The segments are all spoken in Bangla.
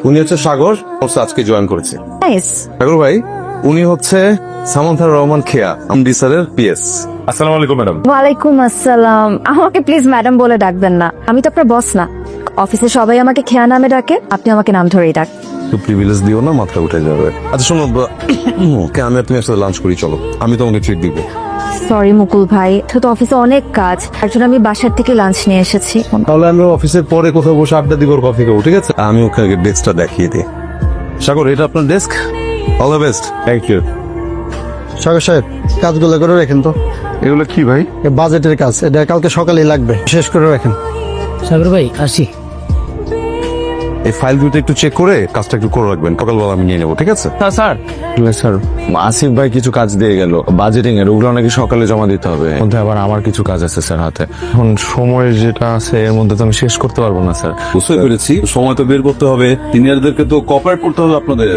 উনি হচ্ছে সাগর, আজকে জয়েন করেছে। নাইস। সাগর ভাই, উনি হচ্ছে সামান্থার রহমান খেয়া, আমডি স্যারের পিএস। আসসালামু আলাইকুম ম্যাডাম। ওয়ালাইকুম আসসালাম। আমাকে প্লিজ ম্যাডাম বলে ডাকবেন না, আমি তো আপনার বস না। অফিসে সবাই আমাকে খেয়া নামে ডাকে, আপনি আমাকে নাম ধরেই ডাক। একটু প্রিভিলেজ দিও না, মাথা উঠে যাবে। আচ্ছা শোনো, আমি আর তুমি একসাথে লাঞ্চ করি, চলো, আমি তোমাকে ট্রিট দিব। সরি মুকুল ভাই, তো অফিসে অনেক কাজ, তার জন্য আমি বাসার থেকে লাঞ্চ নিয়ে এসেছি। তাহলে আমরা অফিসের পরে কোথাও বসে আড্ডা দিব, কফি খাবো, ঠিক আছে? আমি ওকে আগে ডেস্কটা দেখিয়ে দিই। সাগর, এটা আপনার desk. All the best. Thank you. Sagar সাহেব, কাজগুলো করে রাখেন তো। এগুলো কি ভাই? বাজেটের কাজ, এটা কালকে সকালেই লাগবে, শেষ করে রাখেন। সাগর ভাই আসি। এই ফাইল দুটো একটু চেক করে কাজটা একটু করে রাখবেন, সকালবেলা আমি নিয়ে নেবো, ঠিক আছে? স্যার আসিফ ভাই কিছু কাজ দিয়ে গেল বাজেটিং এর, ওগুলো নাকি সকালে জমা দিতে হবে। মধ্যে আবার আমার কিছু কাজ আছে স্যার হাতে। এখন সময় যেটা আছে এর মধ্যে তো আমি শেষ করতে পারবো না স্যার। বুঝতে পেরেছি, সময় তো বের করতে হবে, সিনিয়রদেরকে তো কোঅপারেট করতে হবে আপনাদের।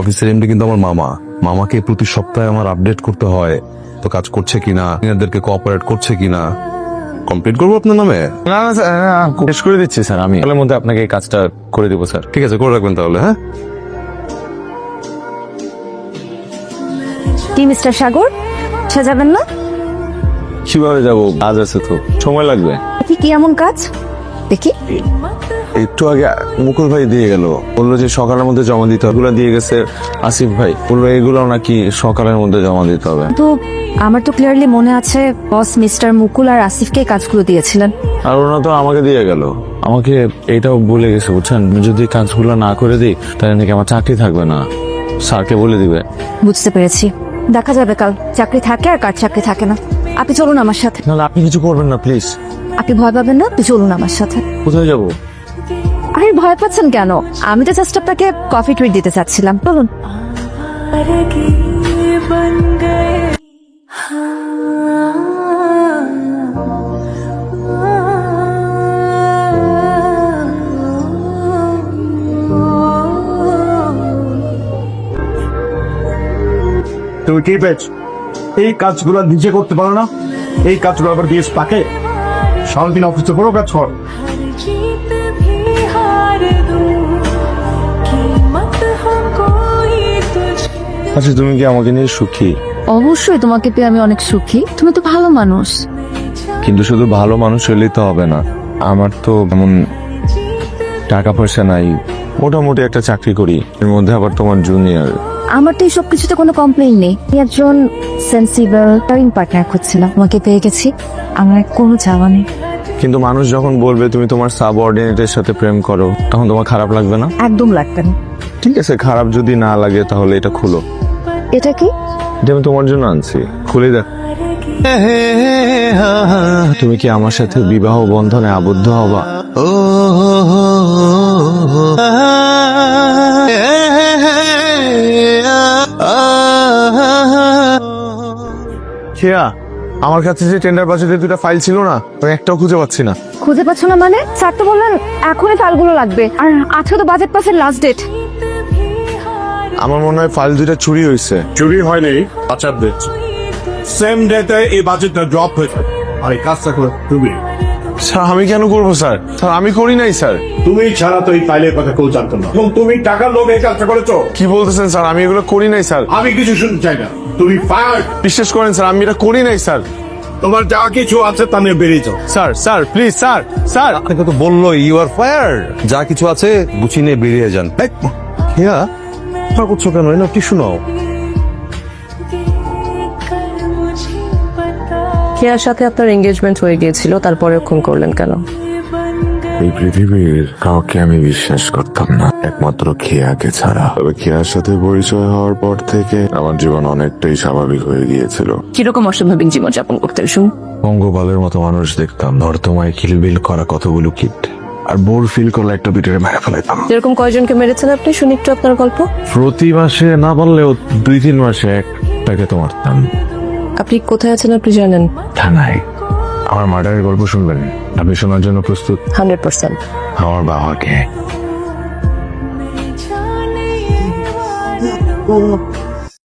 অফিসের এমডি কিন্তু আমার মামা, মামাকে প্রতি সপ্তাহে আমার আপডেট করতে হয়, তো কাজ করছে কিনা, সিনিয়রদেরকে কোঅপারেট করছে কিনা। কমপ্লিট করবো আপনার নামে? না না স্যার, শেষ করে দিচ্ছি স্যার, আমি সকালের মধ্যে আপনাকে এই কাজটা করে দিব স্যার। ঠিক আছে, করে রাখবেন তাহলে। হ্যাঁ, কি মিস্টার সাগর, সাজাবেন না? কিভাবে যাবো, কাজ আছে তো, সময় লাগবে। কি এমন কাজ দেখি? একটু আগে মুকুল ভাই দিয়ে গেল, বললো যে সকালের মধ্যে জমা দিতে হবে। এগুলো দিয়ে গেছে আসিফ ভাই, বললো এগুলো নাকি সকালের মধ্যে জমা দিতে হবে। তো আমার তো ক্লিয়ারলি মনে আছে বস মিস্টার মুকুল আর আসিফকে কাজগুলো দিয়েছিলেন। আর ওনা তো আমাকে দিয়ে গেল, আমাকে এটাও বলে গেছে বুঝছেন, আমি যদি কাজগুলো না করে দিই তাহলে নাকি আমার চাকরি থাকবে না, স্যারকে বলে দিবে। বুঝতে পেরেছি, দেখা যাবে কাল চাকরি থাকে আর কার চাকরি থাকে না। আপনি চলুন আমার সাথে। নাহলে আপনি কিছু করবেন না প্লিজ। আপনি ভয় পাবেন না, আপনি চলুন আমার সাথে। কোথায় যাবো? আরে ভয় পাচ্ছেন কেন? আমি তো জাস্ট আপনাকে কফি ট্রিট দিতে চাচ্ছিলাম, বলুন। তুমি কি পেয়েছ? এই কাজগুলো নিজে করতে পারো না, এই কাজগুলো আবার দিয়েছ তাকে। সারাদিন অফিসে বড় কাজ কর। আচ্ছা তুমি কি আমাকে নিয়ে সুখী? অবশ্যই, তোমাকে পেয়ে আমি অনেক সুখী, তুমি তো ভালো মানুষ। কিন্তু শুধু ভালো মানুষ হলেই তো হবে না, আমার তো এমন টাকা পয়সা নাই, মোটামুটি একটা চাকরি করি, এর মধ্যে আবার তোমার জুনিয়র। আমার তো এই সব কিছুতে কোনো কমপ্লেইন নেই। আমি একজন সেন্সিবল টাইম পার্টনার খুঁজছিলাম, তোমাকে পেয়ে গেছি, আমার কোনো চাওয়া নেই। কিন্তু মানুষ যখন বলবে তুমি তোমার সাবঅর্ডিনেটের সাথে প্রেম করো, তখন তোমার খারাপ লাগবে না? একদম লাগবে না। ঠিক আছে, খারাপ যদি না লাগে তাহলে এটা খুলো। এটা কি? এটা আমি তোমার জন্য আনছি, খুলে দেখ। তুমি কি আমার সাথে বিবাহ বন্ধনে আবদ্ধ হবা? খেয়া, আমার কাছে যে টেন্ডার বাজেটের দুটা ফাইল ছিল না, আমি একটাও খুঁজে পাচ্ছি না। খুঁজে পাচ্ছ না মানে? স্যার তো বললেন এখনই ফাইলগুলো লাগবে, আর আজকে তো বাজেট পাসের লাস্ট ডেট। আমার মনে হয় ফাইল দুটা চুরি হয়েছে। চুরি হয়নি, বাচ্চাদের সেম ডেতে এই বাজেটটা ড্রপ হয়েছে। আর এই কাজটা করে তুমি স্যার আমি কেন করবো স্যার? স্যার আমি করি নাই স্যার। তুমি ছাড়া তো এই ফাইলের কথা কেউ জানতো না, এবং তুমি টাকার লোভে এই কাজটা করেছো। কি বলতেছেন স্যার? আমি এগুলো করি নাই স্যার। আমি কিছু শুনতে চাই না, তুমি ফায়ার। বিশ্বাস করেন স্যার, আমি এটা করি নাই স্যার। তোমার যা কিছু আছে তা নিয়ে বেরিয়ে যাও। Sir sir please sir, sir আপনাকে তো বললো ইউ আর ফায়ার, যা কিছু আছে গুছিয়ে নিয়ে বেরিয়ে যান। খেয়া করছো কেন? এনে কি শোনাও। খেয়ার সাথে আপনার এঙ্গেজমেন্ট হয়ে গিয়েছিল, তারপরে খুন করলেন কেন? এই পৃথিবীর কাউকে আমি বিশ্বাস করতাম না, একমাত্র খেয়াকে ছাড়া। তবে খেয়ার সাথে পরিচয় হওয়ার পর থেকে আমার জীবন অনেকটাই স্বাভাবিক হয়ে গিয়েছিল। কিরকম অস্বাভাবিক জীবনযাপন করতেন শুন? পঙ্গপালের মতো মানুষ দেখতাম, নর্দমায় কিলবিল করা কতগুলো কিট, আর বোর ফিল করলে একটা পিঠে মেরে ফেলাইতাম। যেরকম কয়জনকে মেরেছেন আপনি, শুনি একটু আপনার গল্প। প্রতি মাসে না পারলেও 2-3 মাসে একটাকে তো মারতাম। আপনি কোথায় আছেন আপনি জানেন? থানায়। আমার মার্ডারের গল্প শুনবেন? আপনি শোনার জন্য প্রস্তুত? 100%। আমার বাবাকে